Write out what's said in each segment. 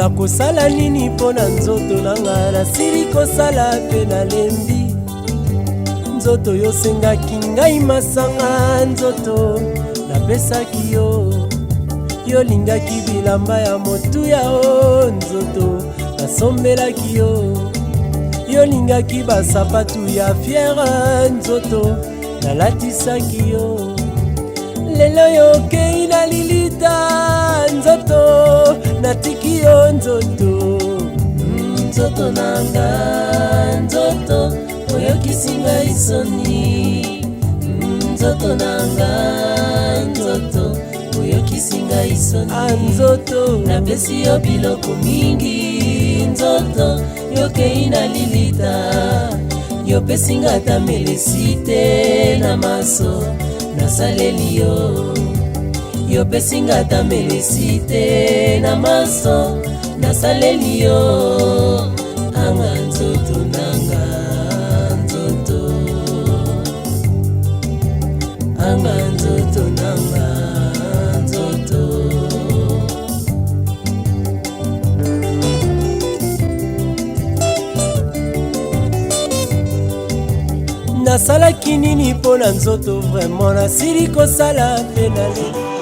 nakosala nini mpo na nzoto nanga nasili kosala mpe nalembi nzoto yosengaki ngai masanga nzoto napesaki yo yolingaki bilamba ya motuya o nzoto nasombelaki yo yolingaki basapatu ya fiere nzoto nalatisaki yo lelo yokei na lilita nzoto natiki yo nzoto nzoto nanga nzoto oyokisi ngai soni nzoto nanga nzoto oyokisi ngai soni nzoto napesi yo biloko mingi nzoto yokei na lilita yopesi nga ata melesi te na maso nasaleli yo yopesi nga ata melesi te na maso nasaleli yo anga nzoto nanga nzoto anga nzoto nanga nzoto nasalaki nini mpo na nzoto vraiment nasili kosala mpe naleli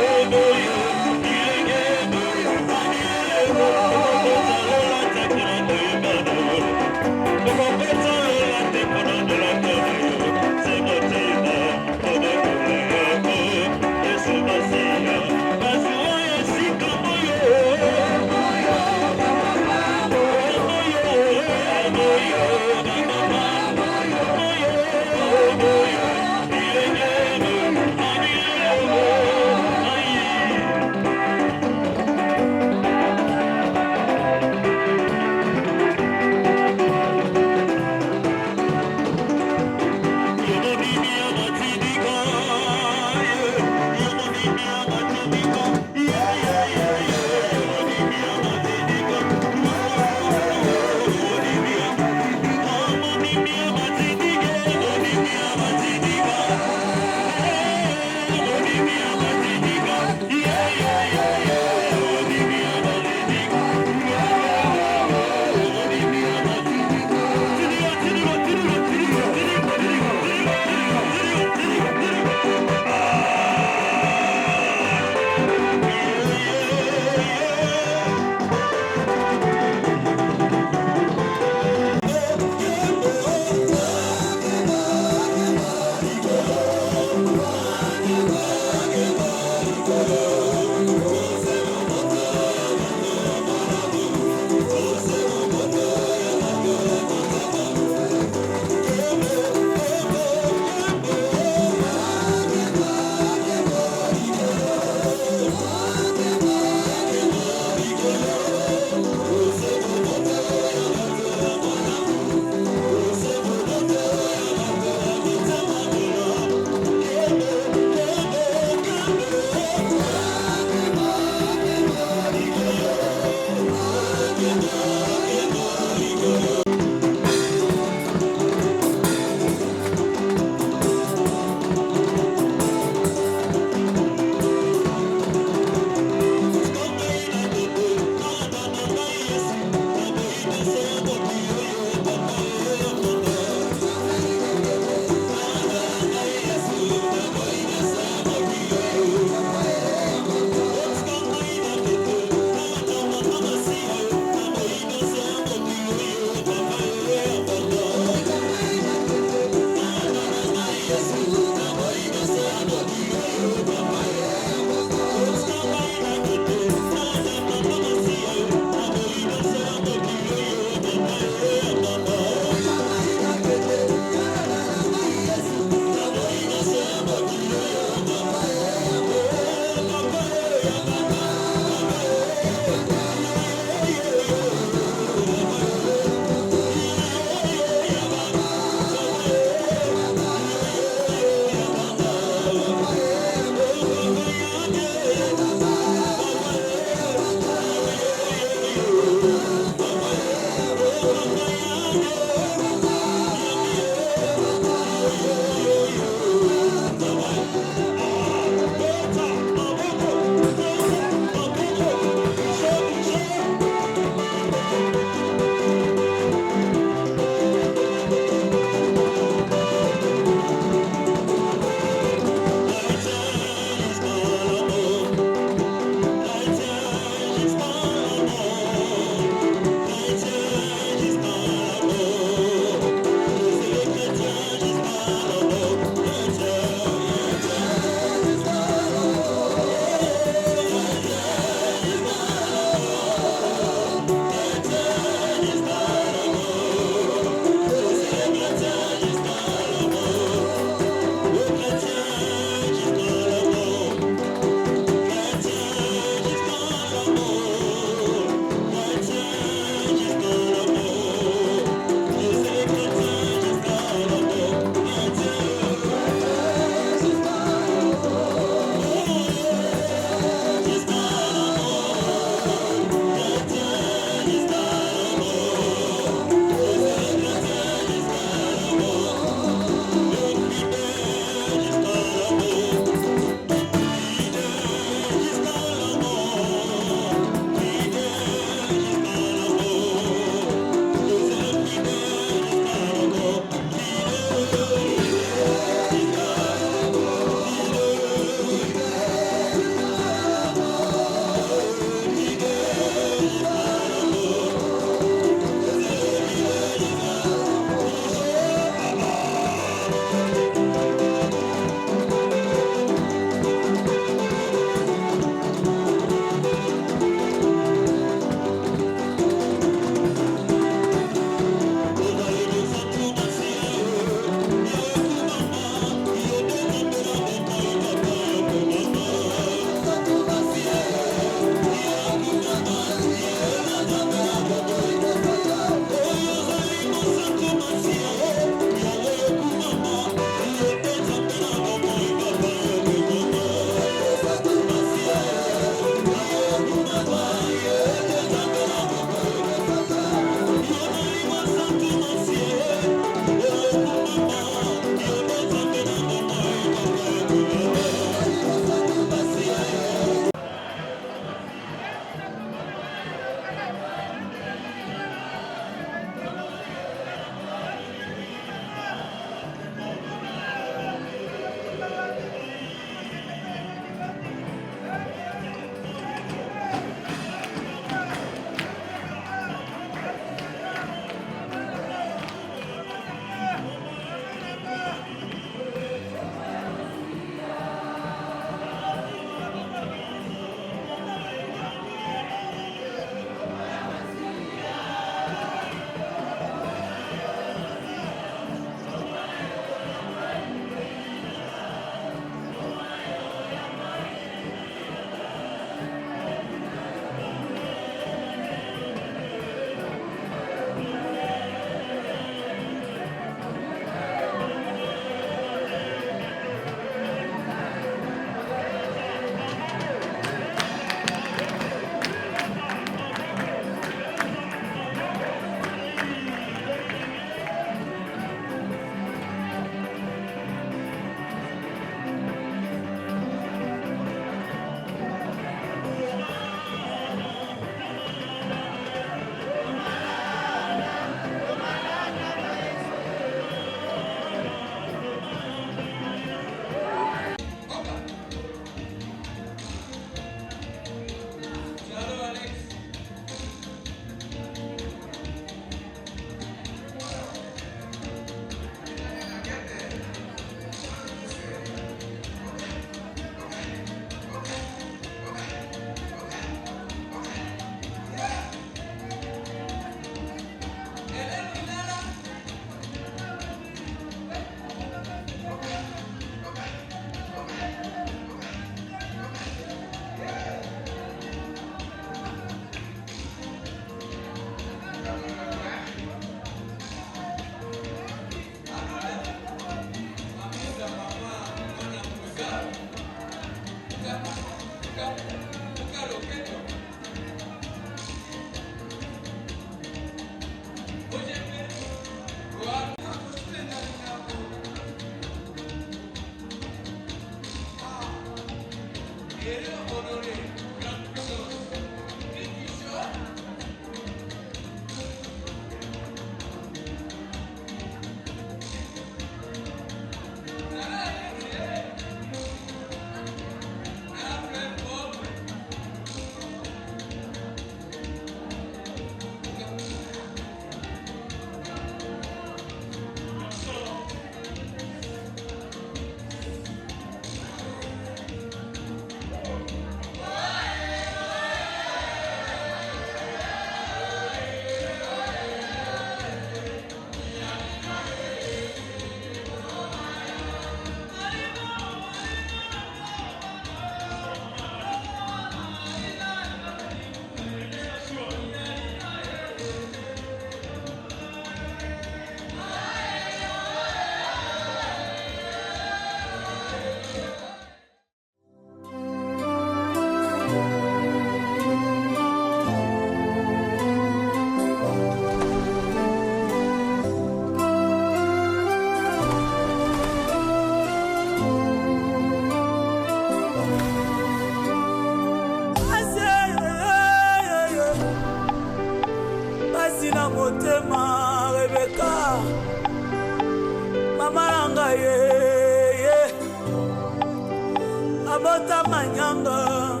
Abota manyanga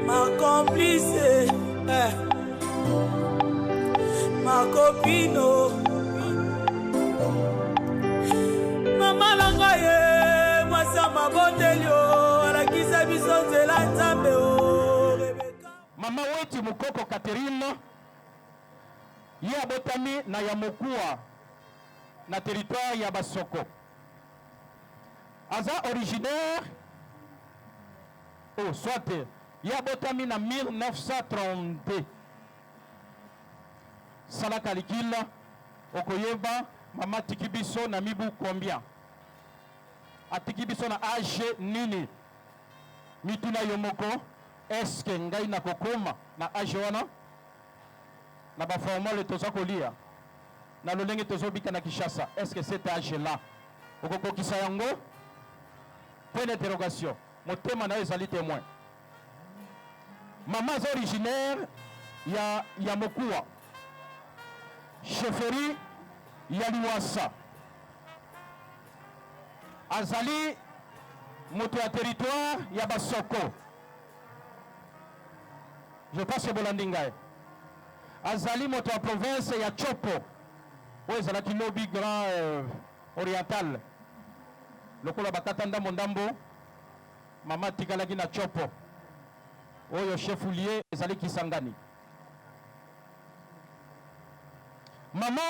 ma complice ma copino mama langa ye mwasa mabondelio alakisa biso nzela nzambe o Rebeka. Mama wetu Mukoko Catherine ye abotami na ya Mokua na territoire ya Basoko. Aza originaire soit ye abotami na 1932. Sala kalikila okoyeba mama tikibiso na mibu combien? Atikibiso na âge nini? Mituna yomoko est-ce que ngai na kokoma na âge wana? Na ba formule toza kolia na lolenge tozobika na Kinshasa, est-ce que cet âge là okokokisa yango? Point d'interrogation. Motema na ezali témoin. Maman est originaire ya Mokua, chefferie ya Liwasa. Azali moto ya territoire ya Basoko. Je passe au Bolandingae. Azali moto ya province ya Chopo. Oyo ezalaki lobby grand oriental. Lokola bakatanda mondambo mama tikalaki na Chopo. Oyo chef lié ezali Kisangani. Mama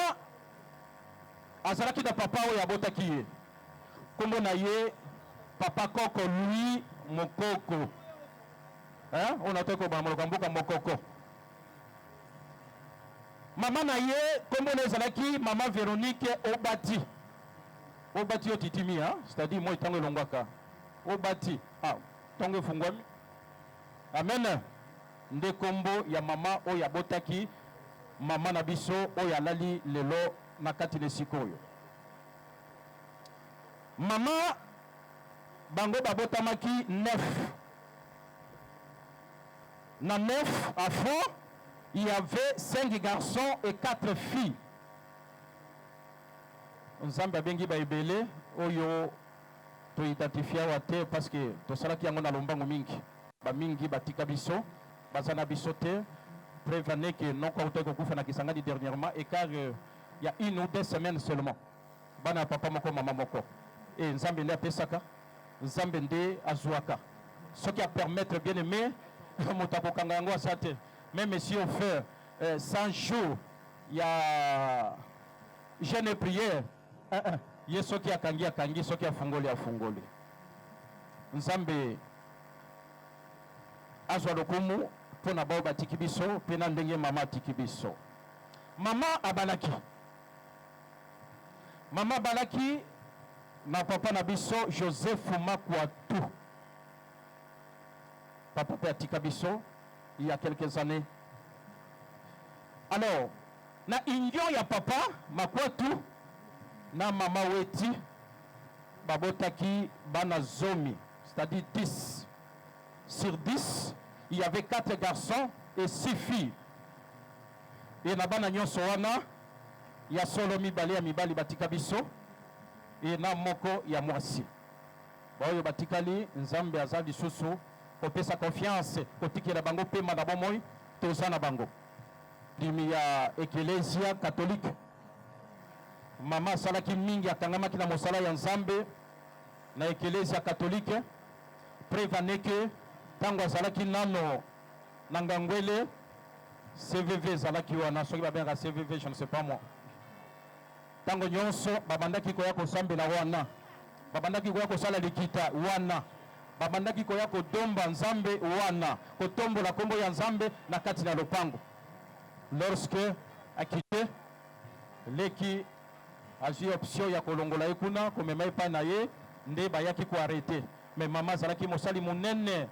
azalaki na papa oyo abotaki ye. Kombo na ye papa Koko Louis Mokoko. On a toko ba moloka mboka Mokoko. Mama na ye kombo na ezalaki mama Véronique Obati. Obati otitimi, c'est-à-dire moi tango elongwaka. Obati, tango fungwami. Amen. Nde kombo ya mama oyo abotaki mama na biso oyo alali lelo na kati na sikoyo. Mama bango babotamaki 9. Na 9 enfants, il y avait 5 garçons et 4 filles. Nzambe abengi ba ebele oyo to identifier wate parce que to salaki yango na lombango mingi. Ba mingi batika biso, bazana biso te. Prévenez que non kwa utako kufa na Kisangani dernièrement et car il y a 1 ou 2 semaines seulement. Bana papa moko mama moko. Et Nzambe nde apesaka, Nzambe nde azuaka. Ce qui a permettre bien aimé motako kanga yango asate. Même si on fait 100 jours, il y a jeûne et prière. Yeso ki akangi akangi, soki afungoli afungoli. Nzambe azwa lokumu pona bao batiki biso, pena ndenge mama tiki biso. Mama abalaki. Mama balaki na papa na biso Joseph Makwatu. Papa pe atika biso il y a quelques années. Alors, na union ya papa Makwatu na mama weti babotaki bana zomi, c'est-à-dire 10. Sur 10, il y avait 4 garçons et 6 filles. Et nabana nyonso wana ya solo mibale ya mibali batika biso et na moko ya mwasi. Oyo batikali nzambe aza lisusu kopesa confiance kotikela bango pema na bomoi toza na bango. Dimi ya Ecclesia catholique. Mama salaki mingi akangamaki na mosala ya nzambe na Ecclesia catholique. Prevaneke tango azalaki nano na ngangwele CVV zalaki wana soki babenga CVV je ne sais pas moi. Tango nyonso babandaki koya kosambela wana, babandaki koya kosala likita wana, babandaki koya kodomba nzambe wana, kotombola kombo ya nzambe na kati na lopango. Lorsque akite leki azwi option ya kolongola ye kuna komema epai na ye nde bayaki koarete. Mais mama zalaki mosali monene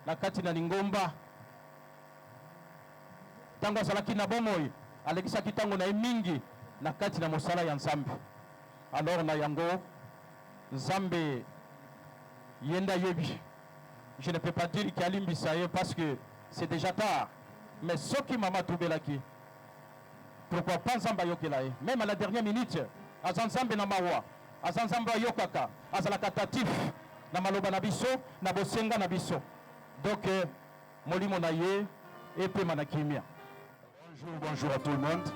na kati na lingomba. Tango azalaki na bomoi alekisaki tango na ye mingi na kati na mosala ya nzambe. Alors na yango nzambe yenda yebi. Je ne peux pas dire qu'il alimbisa ye parce que c'est déjà tard. Mais ce qui mama tubelaki, pourquoi pas nzamba yokela ye? Même à la dernière minute, azanzambe na mawa, azanzamba yokaka, azalaka tatif na maloba na biso, na bosenga na biso. Donc molimo na ye epe manakimia. Bonjour à tout le monde.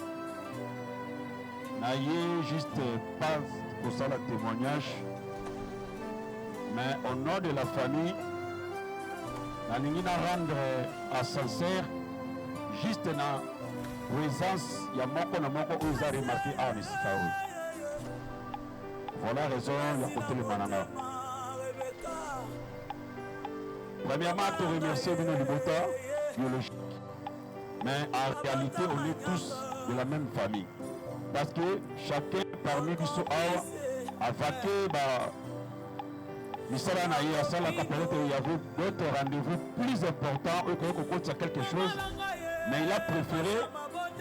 Naye juste pas pour ça le témoignage, mais au nom de la famille, nalingi na rendre à sincère juste na présence ya moko na moko où ils ont remarqué à Nisikaou. Voilà la raison ya côté le manana. Premièrement, te remercier Bino Libota biologique. Mais en réalité, on est tous de la même famille. Parce que chacun parmi nous a vaqué, il y avait d'autres rendez-vous plus importants, ou quelque chose. Mais il a préféré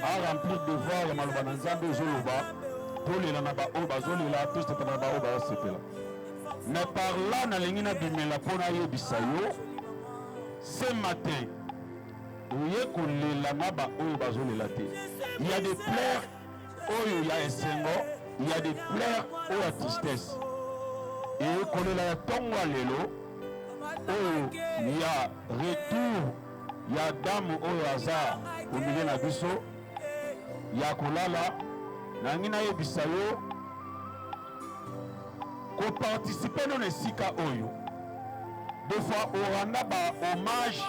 à remplir de devoirs et Malobananzambe et Zoloba pour les Lanaba Oba, Zolila, tous les Lanaba Oba, c'était là. Mais par là, na lingina bimela pona ye bisayo, ce matin, il y a des pleurs où il y a un sengo, il y a des pleurs où il y a tristesse. Et quand il y a tonga lelo, où il y a retour, il y a dame au hasard, au milieu de biso, il y a kolala, nangina ye bisayo, ko participer dans les sika oyo. Des fois, on rend un hommage.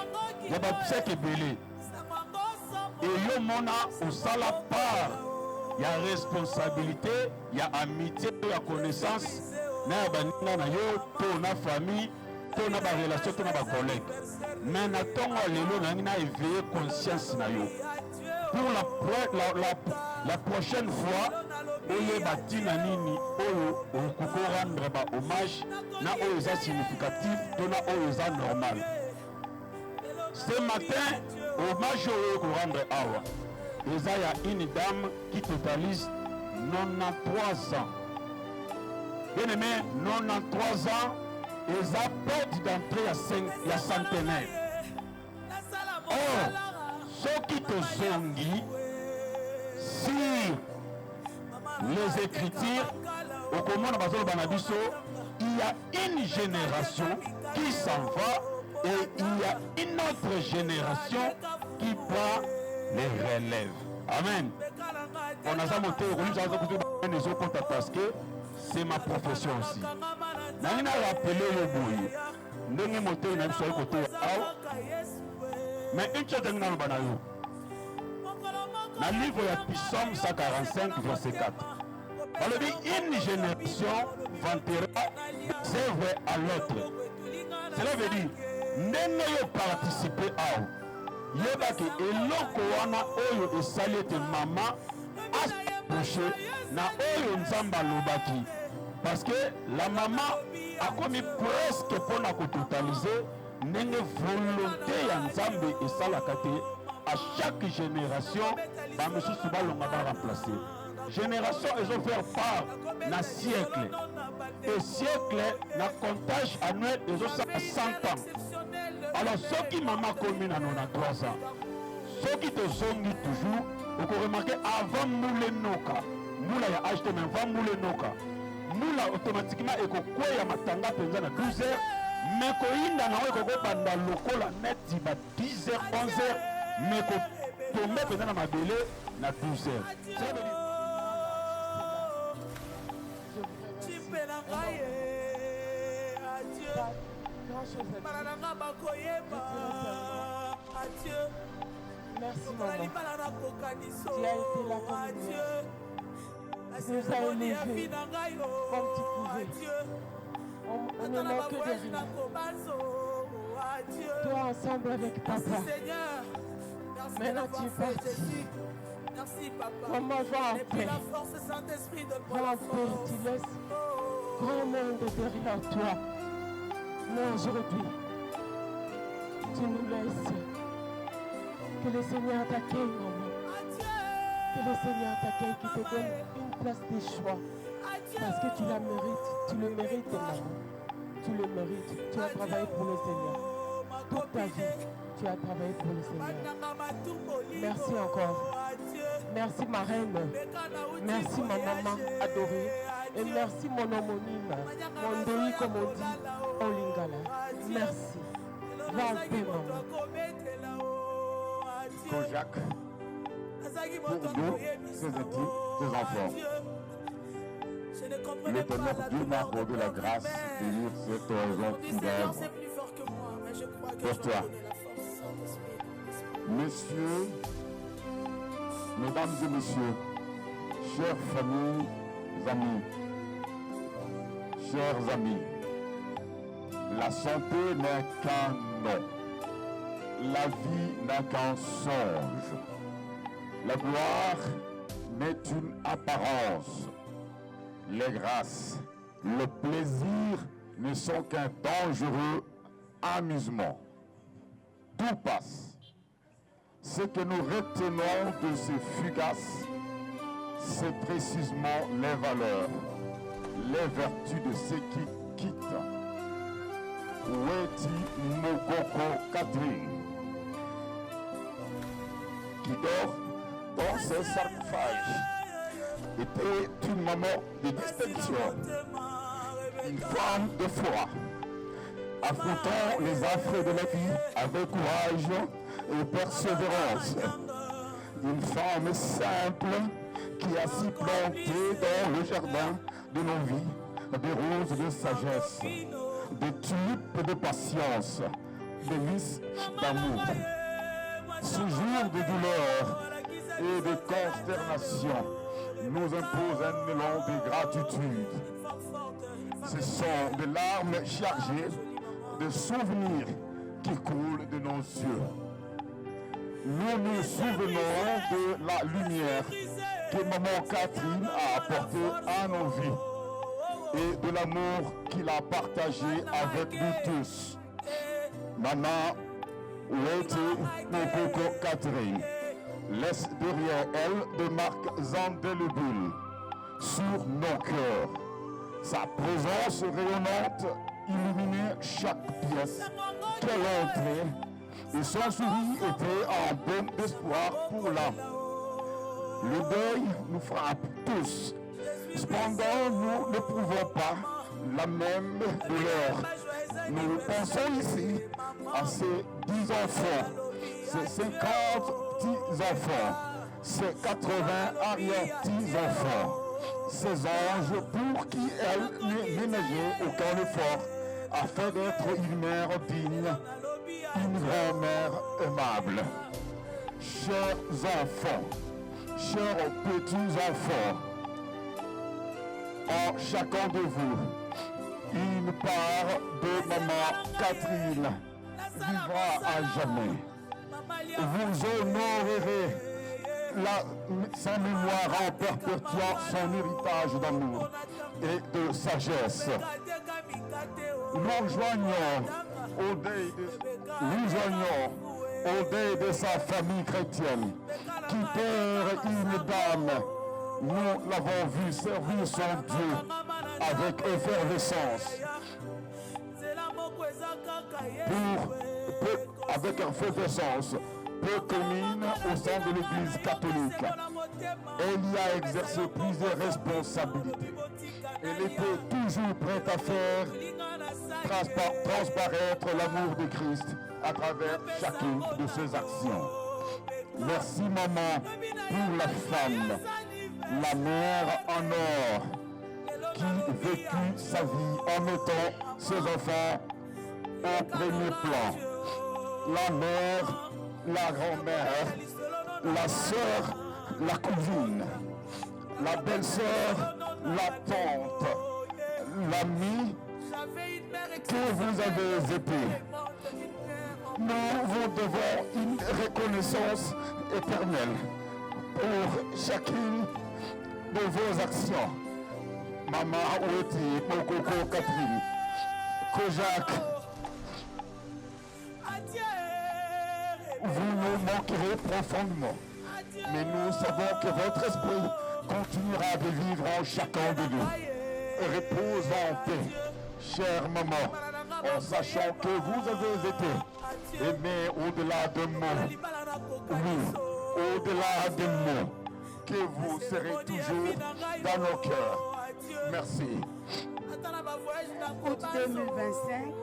Il y a des gens qui belé. Et yo mona au sala part. Il y a responsabilité, il y a amitié, il y a connaissance. Na banina na yo, to na famille, to na ba relation, to na ba collègue. Mais na tonga lelo na ngina éveiller conscience na yo. Pour la prochaine fois, oye batina nini oyo okoko rendre ba hommage na oyo za significatif, to na oyo za normal. Ce matin, hommage au rendre awa. Il y a une dame qui totalise 93 ans. Bien aimé, 93 ans, ils ont peur d'entrer à centenaire. Or, ceux qui te zongi sur les écritures, au commande Banabiso, il y a une génération qui s'en va. Et il y a une autre génération qui prend les relèves. Amen. On a monté parce que c'est ma profession aussi. Je vais rappeler le bruit. Je vais monter le côté. Mais une chose que je vais vous dire. Dans le livre de Psaume 145, verset 4. On dit une génération vantera des œuvres à l'autre. Cela veut dire ndenge yo participer ao yebaki eloko wana oyo esali ete mama asapproche na oyo nzambe alobaki parce que la maman akomi presque mpona kototalize ndenge volonté ya nzambe esalaka te à chaque génération bamosusu balonga baremplace génération ils ont fait part na siècle et siècle na comptage annuel ils ont 100 ans. Alors ceux qui maman commune à 93 ans, ceux qui te sont toujours, vous pouvez remarquer avant moule noka, moula ya acheté mais avant moule noka, moula automatiquement et quoi ya matanga penza na 12 heures, mais ko inda na ko banda lokola net ba 10 heures 11 heures, mais ko tomber penza na mabele na 12 heures. Merci maman. Tu as été là comme nous. Nous as élevés comme tu pouvais. On ne manque de rien. Toi ensemble avec papa. Maintenant tu es parti. Maman va en paix. Va en paix. Tu laisses grand monde derrière toi. Mais aujourd'hui, tu nous laisses. Que le Seigneur t'accueille, maman. Que le Seigneur t'accueille, qui te donne une place de choix. Parce que tu la mérites. Tu le mérites, maman. Tu le mérites. Tu as travaillé pour le Seigneur. Toute ta vie, tu as travaillé pour le Seigneur. Merci encore. Merci ma reine. Merci ma maman adorée. Et merci mon homonyme. Mon deuil, comme on dit, en lingala. Merci. Va en paix, maman. Kojak, pour nous, ces équipes, ces enfants, l'Éternel Dieu m'a accordé la grâce de lire cette oraison qui d'œuvre. Pose-toi. Messieurs, mesdames et messieurs, chères familles, amis, chers amis, la santé n'est qu'un nom. La vie n'a qu'un songe. La gloire n'est une apparence. Les grâces, le plaisir ne sont qu'un dangereux amusement. Tout passe. Ce que nous retenons de ces fugaces, c'est précisément les valeurs, les vertus de ceux qui quittent. Weti Mokoko Catherine, qui dort dans ses sarcophages, était une maman de distinction, une femme de foi, affrontant les affres de la vie avec courage et persévérance, une femme simple qui a s'y planté dans le jardin de nos vies des roses de sagesse, des tulipes de patience, des lys d'amour. Ce jour de douleur et de consternation nous impose un élan de gratitude. Ce sont des larmes chargées de souvenirs qui coulent de nos yeux. Nous nous souvenons de la lumière que maman Catherine a apportée à nos vies et de l'amour qu'il a partagé avec nous tous. Maman Weti Mokoko Catherine laisse derrière elle des marques indélébiles sur nos cœurs. Sa présence rayonnante illuminait chaque pièce qu'elle entrait et son sourire était un baume d'espoir pour l'âme. Le deuil nous frappe tous. Cependant, nous ne prouvons pas la même douleur. Nous pensons ici à ces 10 enfants, ces 50 petits-enfants, ces 80 arrière-petits-enfants, ces anges pour qui elle ne ménageait aucun effort afin d'être une mère digne, une grand-mère aimable. Chers enfants, chers petits-enfants, en chacun de vous, une part de maman Catherine vivra à jamais. Vous honorerez sa mémoire en perpétuant son héritage d'amour et de sagesse. Nous joignons au deuil de sa famille chrétienne qui perd une dame nous l'avons vu servir son Dieu avec effervescence. Avec effervescence, peu commune au sein de l'Église catholique. Elle y a exercé plusieurs responsabilités. Elle était toujours prête à faire transparaître l'amour de Christ à travers chacune de ses actions. Merci maman pour la femme, la mère en or, qui vécut sa vie en mettant ses enfants au premier plan. La mère, la grand-mère, la sœur, la cousine, la belle-sœur, la tante, l'amie que vous avez été. Nous vous devons une reconnaissance éternelle pour chacune de vos actions. Maman Oueti, Mokoko Catherine, Kojak, vous nous manquerez profondément. Mais nous savons que votre esprit continuera de vivre en chacun de nous. Repose en paix, chère maman, en sachant que vous avez été aimée au-delà de mots. Oui, au-delà de mots, que vous serez toujours dans nos cœurs. Merci. Août 2025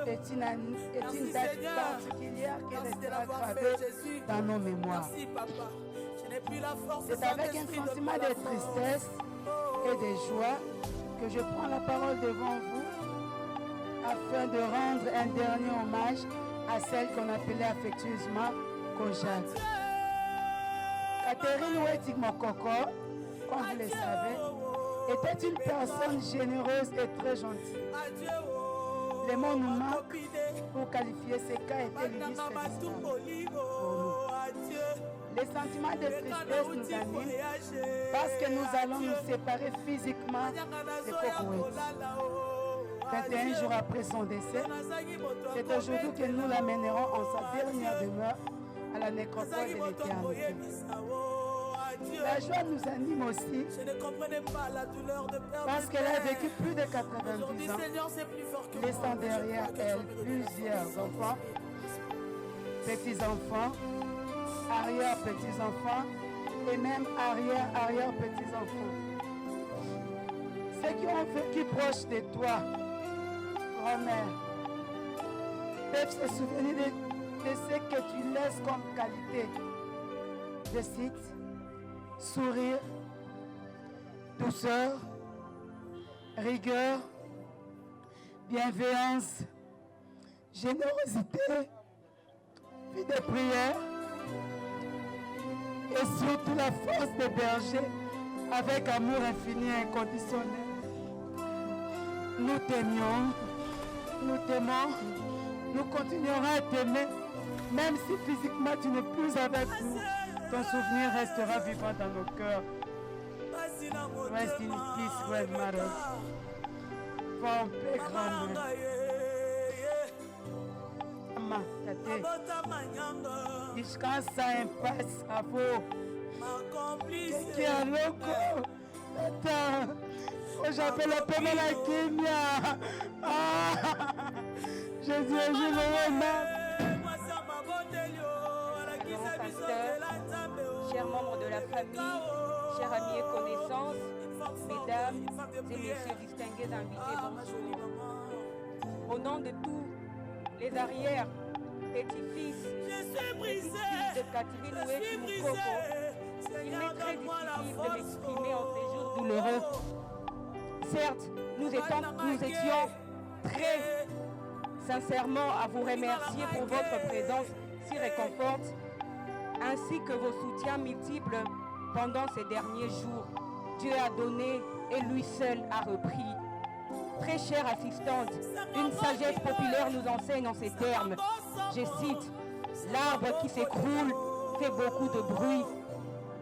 est une date particulière qui restera gravée dans nos mémoires. C'est avec un sentiment de tristesse et de joie que je prends la parole devant vous afin de rendre un dernier hommage à celle qu'on appelait affectueusement Kojak. Catherine Oueti Mokoko, comme vous le savez, était une personne généreuse et très gentille. Les mots nous manquent pour qualifier ces cas étaient l'illustre disparus pour nous. Les sentiments de tristesse nous animent parce que nous allons nous séparer physiquement de Kokouet. 21 jours après son décès, c'est aujourd'hui que nous l'amènerons en sa dernière demeure à la nécropole de l'éternité. La joie nous anime aussi parce qu'elle a vécu plus de 90 ans, laissant derrière elle plusieurs enfants, petits-enfants, arrière-petits-enfants et même arrière-arrière-petits-enfants. Ceux qui ont vécu proche de toi, grand-mère, peuvent se souvenir de ce que tu laisses comme qualité. Je cite: sourire, douceur, rigueur, bienveillance, générosité, vie de prière et surtout la force de berger avec amour infini et inconditionnel. Nous t'aimions, nous t'aimons, nous continuerons à t'aimer, même si physiquement tu n'es plus avec nous. Ton souvenir restera vivant dans nos cœurs. Rest in peace, grandmother. Va en paix, grand-mère. Maman, tate. Descansa en paz, avo. Kiki aloko. Tata. Oh, j'appelle la peine la Kenya. Jésus, je le remercie. Chers membres de la famille, chers amis et connaissances, mesdames et messieurs distingués invités, bonjour. Au nom de tous les arrières, petits-fils, petits-fils de Catherine Oueti Mokoko, il m'est très difficile de m'exprimer en ces jours douloureux. Certes, nous étions très sincèrement à vous remercier pour votre présence si réconfortante, ainsi que vos soutiens multiples pendant ces derniers jours. Dieu a donné et lui seul a repris. Très chère assistante, une sagesse populaire nous enseigne en ces termes. Je cite: l'arbre qui s'écroule fait beaucoup de bruit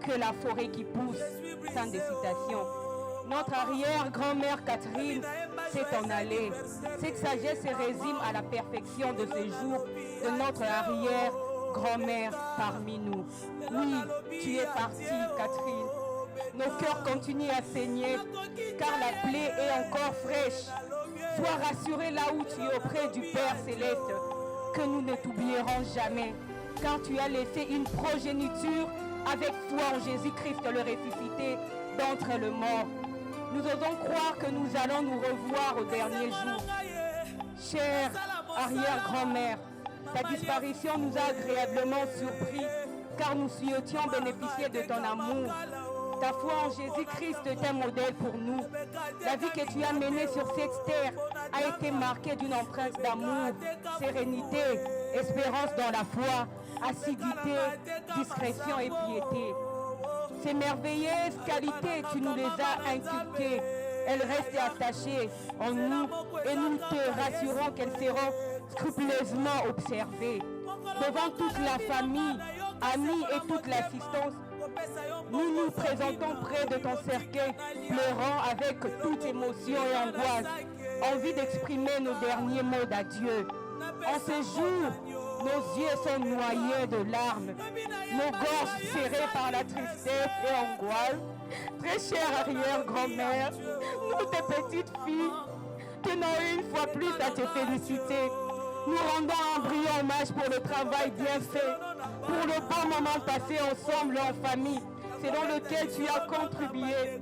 que la forêt qui pousse. Fin de citation. Notre arrière-grand-mère Catherine s'est en allée. Cette sagesse se résume à la perfection de ce jour de notre arrière-grand-mère parmi nous. Oui, tu es partie, Catherine, nos cœurs continuent à saigner, car la plaie est encore fraîche. Sois rassuré là où tu es auprès du Père Céleste, que nous ne t'oublierons jamais, car tu as laissé une progéniture avec foi en Jésus-Christ le ressuscité d'entre les morts. Nous osons croire que nous allons nous revoir au dernier jour. Chère arrière-grand-mère, ta disparition nous a agréablement surpris, car nous souhaitions bénéficier de ton amour. Ta foi en Jésus-Christ est un modèle pour nous. La vie que tu as menée sur cette terre a été marquée d'une empreinte d'amour, sérénité, espérance dans la foi, assiduité, discrétion et piété. Ces merveilleuses qualités, tu nous les as inculquées. Elles restent attachées en nous et nous te rassurons qu'elles seront scrupuleusement observées. Devant toute la famille, amis et toute l'assistance, nous nous présentons près de ton cercueil, pleurant avec toute émotion et angoisse, envie d'exprimer nos derniers mots d'adieu. En ce jour, nos yeux sont noyés de larmes, nos gorges serrées par la tristesse et angoisse. Très chère arrière-grand-mère, nous tes petites filles, tenons une fois plus à te féliciter. Nous rendons un brillant hommage pour le travail bien fait, pour le bon moment passé ensemble en famille, selon lequel tu as contribué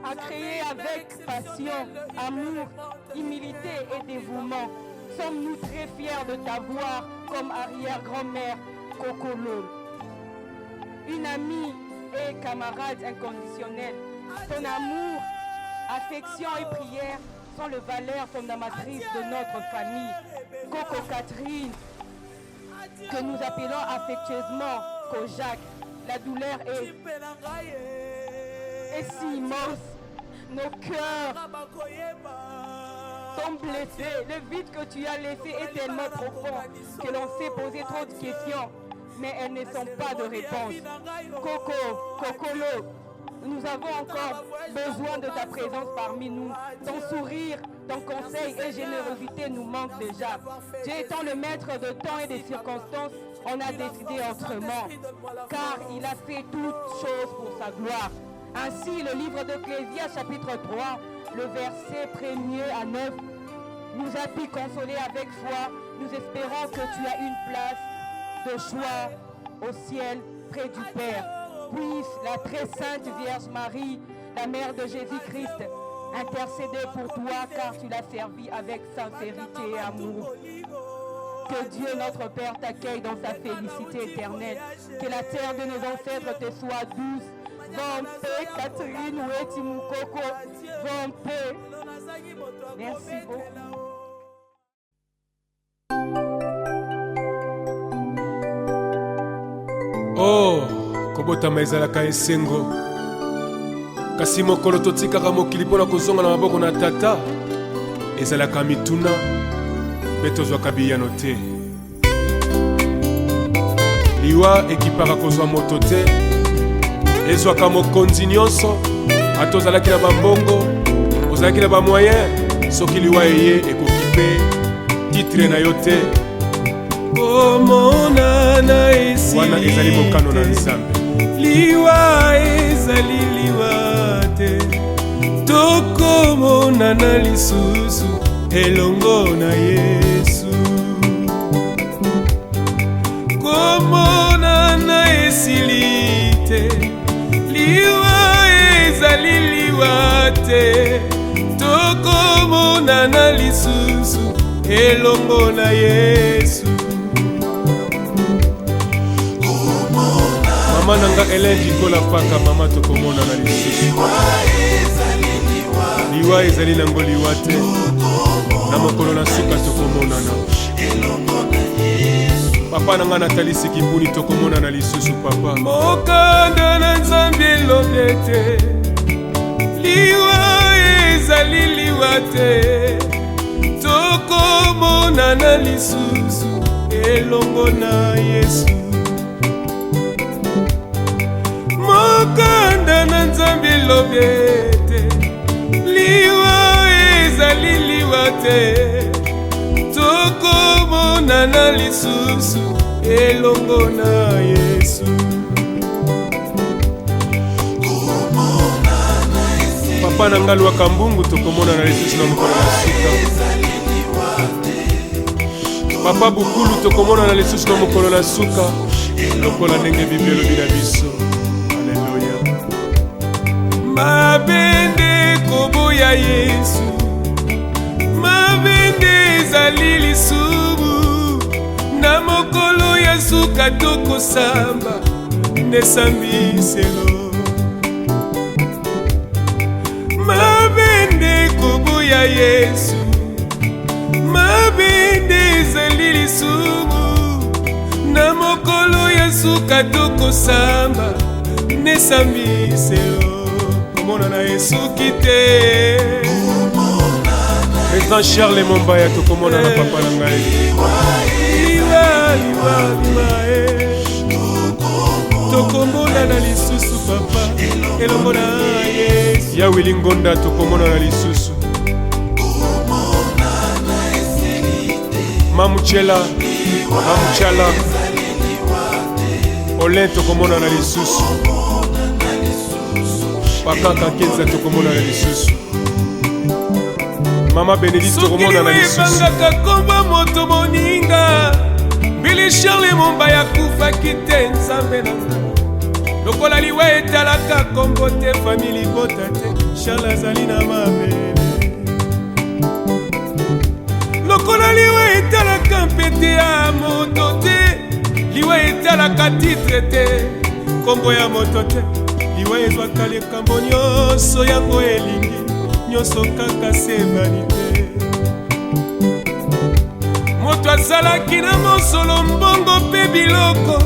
à créer avec passion, amour, humilité et dévouement. Sommes-nous très fiers de t'avoir comme arrière-grand-mère Kokolo. Une amie et camarade inconditionnelle. Ton amour, affection et prière sont les valeurs fondatrices de notre famille. Coco Catherine, que nous appelons affectueusement Kojak. La douleur est si immense. Nos cœurs sont blessés. Le vide que tu as laissé est tellement profond que l'on s'est posé trop de questions, mais elles ne sont pas de réponse. Kokolo, nous avons encore besoin de ta présence parmi nous. Ton sourire, ton conseil et générosité nous manquent déjà. Dieu étant le maître de temps et des circonstances, on a décidé autrement, car il a fait toutes choses pour sa gloire. Ainsi, le livre d'Ecclésias, chapitre 3, le verset 1er à 9, nous a pu consoler avec foi. Nous espérons que tu as une place de choix au ciel près du Père. Puisse la très sainte Vierge Marie, la mère de Jésus-Christ, intercéder pour toi, car tu l'as servi avec sincérité et amour. Que Dieu notre Père t'accueille dans sa félicité éternelle. Que la terre de nos ancêtres te soit douce. Vampé, Catherine, Oueti Moukoko, Vampé. Merci beaucoup. Oh, kobotama ezalaka esengo. Kasi mokolo totikaka mokili mpona kozonga na maboko na tata ezalaka mituna mpe tozwaka biyano te. Liwa ekipaka kozwa moto te, ezwaka mokonzi nyonso. Ata ozalaki na bambongo, ozalaki na bamoyen, soki liwa eye ekoki mpe titre na yo te. Komonana esi wana ezali mokano na Nzambe. Liwa ezali liwa te, tokomonana lisusu elongo na Yesu. Komonana esili te, liwa ezali liwa te, tokomonana lisusu elongo na Yesu. Mama nanga elenji kola paka mama tokomona na lisusu. Liwa ezali nango liwa te, na mokolo na suka tokomona na papa nanga natalisi kibuni tokomona na lisusu papa. Mokanda na Nzambe elobi te, liwa ezali liwa te, tokomona na lisusu elongo na Yesu. Mokanda na Nzambe elobi te, liwa ezali liwa te, tokomona na lisusu elongo na Yesu. na nga lwaka mbungu tokomona na lisusu na mokolo na suka. Papa Bukulu tokomona na lisusu na mokolo na suka lokola ndenge Biblia elobi na biso. Alleluya. Mabende koboya Yesu, mabende ezali lisumu na mokolo ya suka tokosamba nesambiselo. Mabende koboya Yesu, mabende ezali lisumu na mokolo ya suka tokosamba nesambiselo. Komona na Yesu kite Président Charles Mombaya tokomona na papa na ngai. Tokomona na lisusu papa elongo na Yesu. Ya Willy Ngonda tokomona na lisusu. Mamuchela Mamuchala Olin tokomona na lisusu. Pakaka Kenza tokomona na lisusu. Mama Benedicte tokomona na lisusu. Sokili komba moto moninga Billy Charles Mombaya kufaki te nzambe na nga. Lokola liwa etalaka kombo te famili bota te Charles azali na mabele. Lokola liwa etalaka mpete ya moto te liwa etalaka titre te kombo ya moto te. Liwa ezwaka likambo nyonso yango elingi nyonso kaka se vanite. Moto azalaki na mosolo mbongo mpe biloko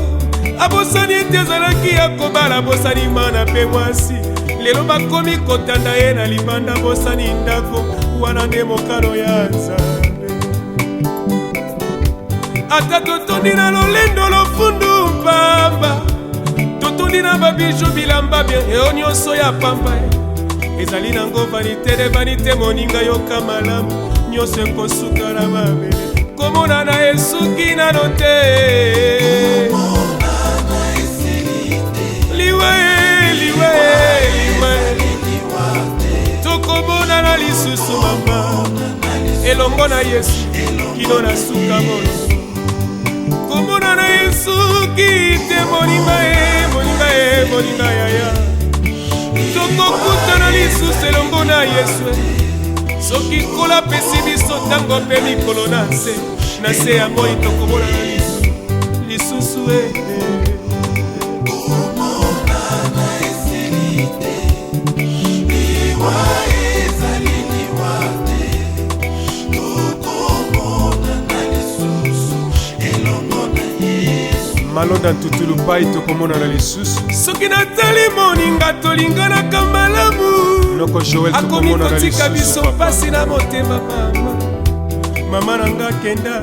abosani ete azalaki ya kobala bosani mana mpe mwasi. Lelo bakomi kotanda ye na libanda bosani ndako wana nde mokano ya Nzambe. Ata totondi na lolendo lofundu pamba totondi na babijo bilamba bien eo nyonso ya pamba ezali nango vanite de vanite moninga yoka malamu nyonso ekosuka na mabele. Komona na Yesuki nano te liwe tokomona na lisusu mama elongo na Yesu kino na suka molongo. Komona na Yesuki te moninga yaya tokokutana lisusu elongo na Yesu. Soki kola pesi biso tango mpe mikolo na se ya moi tokomona na lisusu Malonda Ntutulu pai tokomona na lisusu. Soki natali moninga tolinganaka malamu noko Joel tokomona na lisusu. Akomi kotika biso pasi na motema mama. Mama nanga kenda